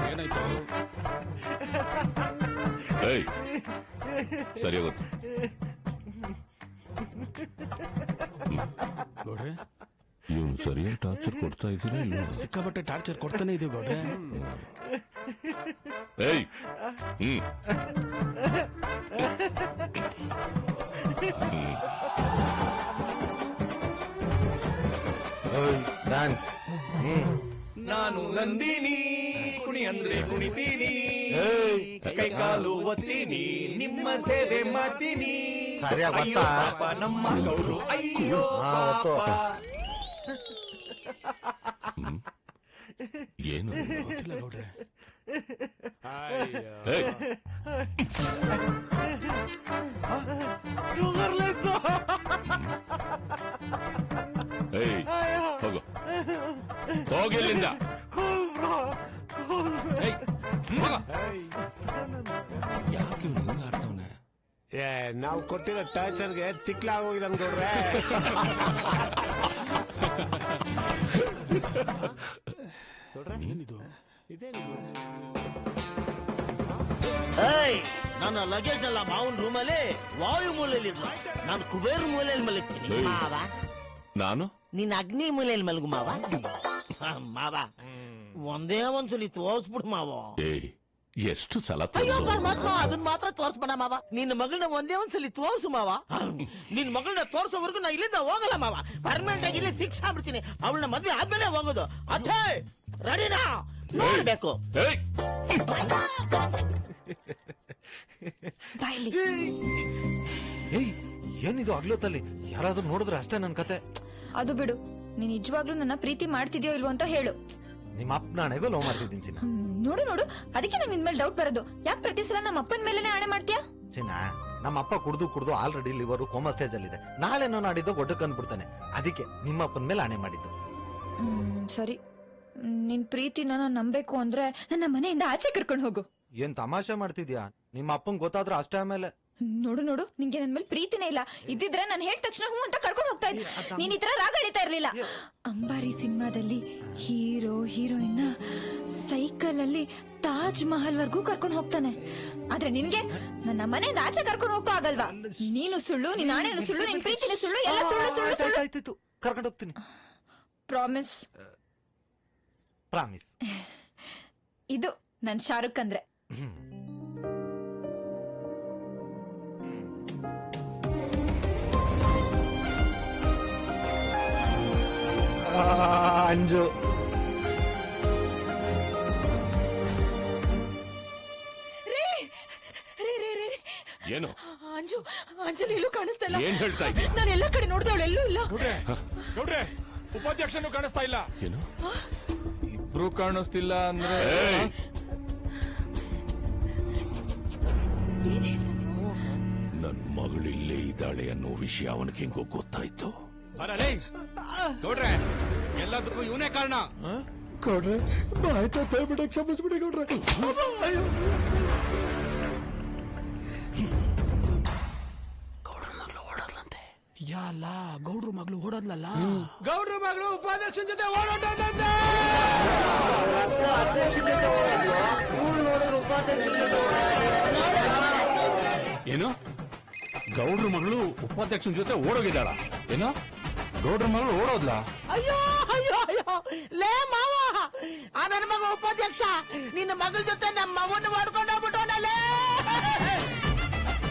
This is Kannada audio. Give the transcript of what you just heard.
ಏನಾಯ್ತು? ಸರಿ ಹೋಗುತ್ತೆ ಗೌಡ್ರೆ, ಇವನು ಸರಿಯಾಗಿ ಟಾರ್ಚರ್ ಕೊಡ್ತಾ ಇದ್ದೀರಾ ಇಲ್ಲ? ಸಿಕ್ಕಾಪಟ್ಟೆ ಟಾರ್ಚರ್ ಕೊಡ್ತಾನೆ ಇದೀವಿ ಗೌಡ್ರೆ. ಡ್ಯಾನ್ಸ್. ನಾನು ನಂದಿನಿ, ಕುಣಿ ಅಂದ್ರೆ ಕುಣಿತೀನಿ, ಕೈ ಕಾಲು ಒತ್ತೀನಿ, ನಿಮ್ಮ ಸೇವೆ ಮಾಡ್ತೀನಿ. ಸರಿಯಾಗಿ ಗೊತ್ತಾ? ನಮ್ಮ ಗೌಡ್ರು ಅಯ್ಯೋ ಏನು ಗೌಡ್ರೆ, ಶುಗರ್ಲೆಸ್. ಹೋಗು, ಹೋಗಿಲ್ಲಿಂದ. ಯಾಕೆ ಆಡ್ತವನೆ? ನಾವು ಕೊಟ್ಟಿರೋ ಟಾರ್ಚರ್ಗೆ ತಿಕ್ಲಾಗೋಗಿದ್ದಾನೆ ಗೌಡ್ರೆ. ಏನಿದು? ನನ್ನ ಲಗೇಜ್ ಎಲ್ಲ ಮಾವನ್ ರೂಮಲ್ಲಿ ವಾಯು ಮೂಲೆಯಲ್ಲಿ ನಾನು ಕುಬೇರ ಮೂಲೆಯಲ್ಲಿ ಮಲಗ್ತೀನಿ ಮಾವ. ನಾನು ನಿನ್ನ ಅಗ್ನಿ ಮೂಲೆಯಲ್ಲಿ ಮಲಗು ಮಾವ. ಮಾವ ಒಂದೇ ಒಂದ್ಸಲಿ ತೋರ್ಸ್ಬಿಡು ಮಾವ. ಎಷ್ಟು ಸಲ ಪರಮಾತ್ಮ ಅದನ್ನ ಮಾತ್ರ ತೋರ್ಸ್ಬೇಡ ಮಾವ. ನಿನ್ನ ಮಗಳನ್ನ ಒಂದೇ ಒಂದ್ಸಲಿ ತೋರ್ಸು ಮಾವ. ನಿನ್ ಮಗಳನ್ನ ತೋರ್ಸೋವರೆಗೂ ನಾ ಇಲ್ಲಿಂದ ಹೋಗಲ್ಲ ಮಾವ. ಪರ್ಮನೆಂಟ್ ಆಗಿ ಇಲ್ಲಿ ಫಿಕ್ಸ್ ಆಗ್ಬಿಡ್ತೀನಿ. ಅವಳನ್ನ ಮದ್ವೆ ಆದ್ಮೇಲೆ ಹೋಗೋದು. ಅದೇ ರೆಡಿನಾ ನೋಡ್ಬೇಕು. ಏನಿದು ಅಗ್ಲೊತ್ತಲ್ಲಿ ಯಾರಾದ್ರೂ ನೋಡಿದ್ರೆ ಅಷ್ಟೇ ನನ್ ಕತೆ. ಅದು ಬಿಡು, ನೀನ್ ನಿಜವಾಗ್ಲೂ ನನ್ನ ಪ್ರೀತಿ ಮಾಡ್ತಿದ್ಯೋ ಇಲ್ವೋ ಅಂತ ಹೇಳು. ನಿಮ್ಮ ಅಪ್ಪನ ಹಣೆಗೂ ಲವ್ ಮಾಡ್ತಿದ್ದೀನಿ ಚಿನ್ನ. ನೋಡು ನೋಡು, ಅದಕ್ಕೆ ನಂಗೆ ನಿನ್ ಮೇಲೆ ಡೌಟ್ ಬರೋದು. ಯಾಕೆ ಪ್ರತಿ ಸಲ ನಮ್ಮ ಅಪ್ಪನ ಮೇಲೆನೆ ಆಣೆ ಮಾಡ್ತೀಯಾ? ಚಿನ್ನ, ನಮ್ಮ ಅಪ್ಪ ಕುಡ್ದು ಆಲ್ರೆಡಿ ಲಿವರ್ ಕೋಮಾ ಸ್ಟೇಜ್ ಅಲ್ಲಿ ಇದೆ. ನಾಳೆನೋ ನಾಡಿದ್ದು ಗೊಡ್ಡಕ್ಕೆ ಅಂದ್ಬಿಡ್ತಾನೆ. ಅದಕ್ಕೆ ನಿಮ್ಮ ಅಪ್ಪನ ಮೇಲೆ ಆಣೆ ಮಾಡಿದ್ದು. ಸರಿ, ನಿನ್ ಪ್ರೀತಿನ ನಾನು ನಂಬೇಕು ಅಂದ್ರೆ ನನ್ನ ಮನೆಯಿಂದ ಆಚೆ ಕರ್ಕೊಂಡು ಹೋಗು. ಏನ್ ತಮಾಷೆ ಮಾಡ್ತಿದ್ಯಾ? ನಿಮ್ಮ ಅಪ್ಪಂಗ್ ಗೊತ್ತಾದ್ರೆ ಅಷ್ಟೇ. ಆಮೇಲೆ ನೋಡು ನೋಡು, ನಿಂಗೆ ನನ್ ಮೇಲೆ ಪ್ರೀತಿನೇ ಇಲ್ಲ. ಇದ್ದಿದ್ರೆ ನಾನು ಹೇಳಿದ ತಕ್ಷಣ ಹೂ ಅಂತ ಕರ್ಕೊಂಡು ಹೋಗ್ತಾ ಇದ್ದೆ. ನೀನ್ ಈ ತರ ರಾಗಾಡಿತಾ ಇರ್ಲಿಲ್ಲ. ಅಂಬಾರಿ ಸಿನಿಮಾದಲ್ಲಿ ಹೀರೋ ಹೀರೋಯಿನ್ ಸೈಕಲ್ ಅಲ್ಲಿ ತಾಜ್ ಮಹಲ್ ವರ್ಗೂ ಕರ್ಕೊಂಡು ಹೋಗ್ತಾನೆ. ಆದ್ರೆ ನಿನ್ಗೆ ನನ್ನ ಮನೆಯಿಂದ ಆಚೆ ಕರ್ಕೊಂಡು ಹೋಗ್ತಾ ಆಗಲ್ವಾ? ನೀನು ಸುಳ್ಳು, ನಿನ್ ಆಣೆನು ಸುಳ್ಳು, ನಿನ್ ಪ್ರೀತಿನ ಸುಳ್ಳು, ಎಲ್ಲ ಸುಳ್ಳು ಸುಳ್ಳು ಸುಳ್ಳು. ಆಯ್ತು, ಕರ್ಕೊಂಡು ಹೋಗ್ತೀನಿ. ಪ್ರಾಮಿಸ್? ಪ್ರಾಮಿಸ್. ಇದು ನನ್ ಶಾರುಖ್ ಅಂದ್ರೆ. ಅಂಜು, ಏನು ಅಂಜು, ಅಂಜಲಿ ಎಲ್ಲೂ ಕಾಣಿಸ್ತಾ ಇಲ್ಲ. ಏನ್ ಹೇಳ್ತಾ ಇದ್ದೀಯ? ನಾನು ಎಲ್ಲ ಕಡೆ ನೋಡಿದೆ, ಅವಳು ಎಲ್ಲೂ ಇಲ್ಲ. ನೋಡ್ರೆ, ಉಪಾಧ್ಯಕ್ಷನು ಕಾಣಿಸ್ತಾ ಇಲ್ಲ. ಏನು? ಇಬ್ರು ಕಾಣಿಸ್ತಿಲ್ಲ ಅಂದ್ರೆ ನನ್ ಮಗಳು ಇಲ್ಲೇ ಇದ್ದಾಳೆ ಅನ್ನೋ ವಿಷಯ ಅವನಿಗೆ ಹೆಂಗೋ ಗೊತ್ತಾಯ್ತು. ಬರಲೇ ಗೌಡ್ರೆ, ಎಲ್ಲದಕ್ಕೂ ಇವನೇ ಕಾರಣ. ಗೌಡ್ರೆ, ಆಯ್ತಾ ದಯವಿಟ್ಟು ಕ್ಷಮಿಸ್ಬಿಡಿ ಗೌಡ್ರೆ. ಗೌಡ್ರ ಮಗಳು ಓಡೋದ್ಲಂತೆ. ಯಾಲ, ಗೌಡ್ರ ಮಗಳು ಓಡೋದ್ಲಲ್ಲ. ಗೌಡ್ರ ಮಗಳು ಉಪಾಧ್ಯಕ್ಷನ ಜೊತೆ ಓಡೋಟಂತೆ. ಏನು? ಗೌಡ್ರ ಮಗಳು ಉಪಾಧ್ಯಕ್ಷನ ಜೊತೆ ಓಡೋಗಿದ್ದಾಳ? ಏನೋ ಗೌಡ್ರ ಮಗಳು ಓಡೋದ್ಲ? ಅಯ್ಯೋ ಅಯ್ಯೋ ಅಯ್ಯೋ, ಲೇ ಮಾವ, ಆ ನನ್ನ ಮಗ ಉಪಾಧ್ಯಕ್ಷ ನಿನ್ನ ಮಗಳ ಜೊತೆ ನಮ್ಮ ಮಗನ